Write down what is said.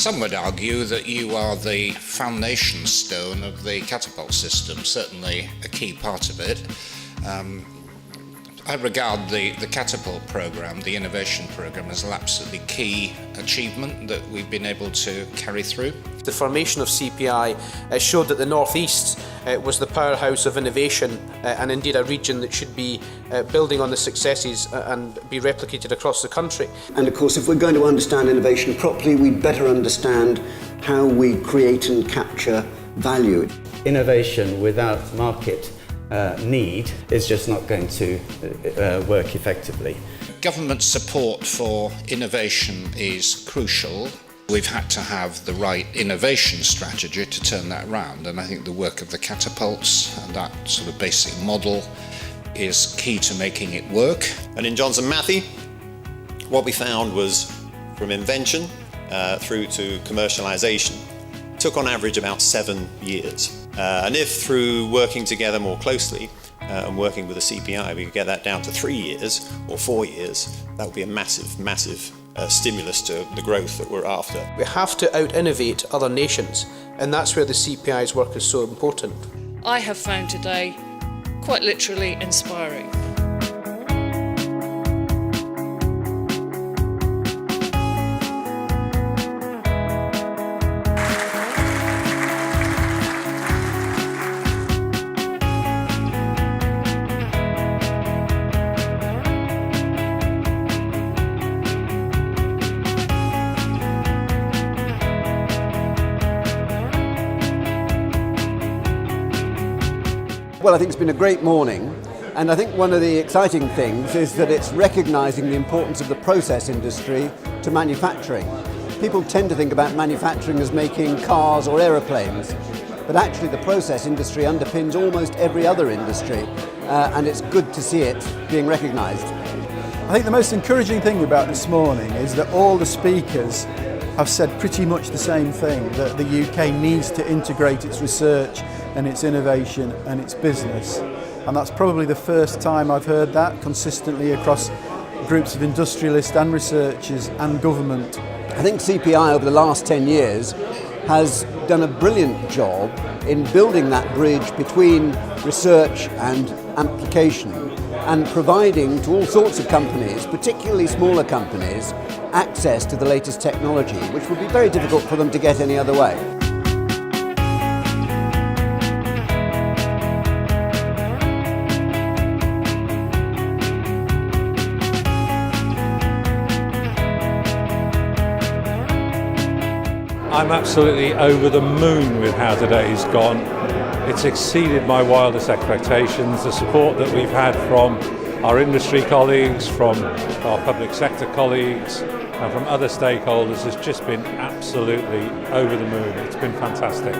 Some would argue that you are the foundation stone of the catapult system, certainly a key part of it. I regard the catapult programme, the innovation programme, as an absolutely key achievement that we've been able to carry through. The formation of CPI showed that the North East was the powerhouse of innovation and indeed a region that should be building on the successes and be replicated across the country. And of course, if we're going to understand innovation properly, we'd better understand how we create and capture value. Innovation without market need is just not going to work effectively. Government support for innovation is crucial. We've had to have the right innovation strategy to turn that around, and I think the work of the catapults and that sort of basic model is key to making it work. And in Johnson Matthey, what we found was from invention through to commercialisation took on average about 7 years. And if through working together more closely and working with the CPI we could get that down to 3 years or 4 years, that would be a massive stimulus to the growth that we're after. We have to out-innovate other nations, and that's where the CPI's work is so important. I have found today quite literally inspiring. Well, I think it's been a great morning, and I think one of the exciting things is that it's recognising the importance of the process industry to manufacturing. People tend to think about manufacturing as making cars or aeroplanes, but actually the process industry underpins almost every other industry, and it's good to see it being recognised. I think the most encouraging thing about this morning is that all the speakers have said pretty much the same thing, that the UK needs to integrate its research and its innovation and its business. And that's probably the first time I've heard that consistently across groups of industrialists and researchers and government. I think CPI over the last 10 years has done a brilliant job in building that bridge between research and application and providing to all sorts of companies, particularly smaller companies, access to the latest technology, which would be very difficult for them to get any other way. I'm absolutely over the moon with how today's gone. It's exceeded my wildest expectations. The support that we've had from our industry colleagues, from our public sector colleagues, and from other stakeholders has just been absolutely over the moon. It's been fantastic.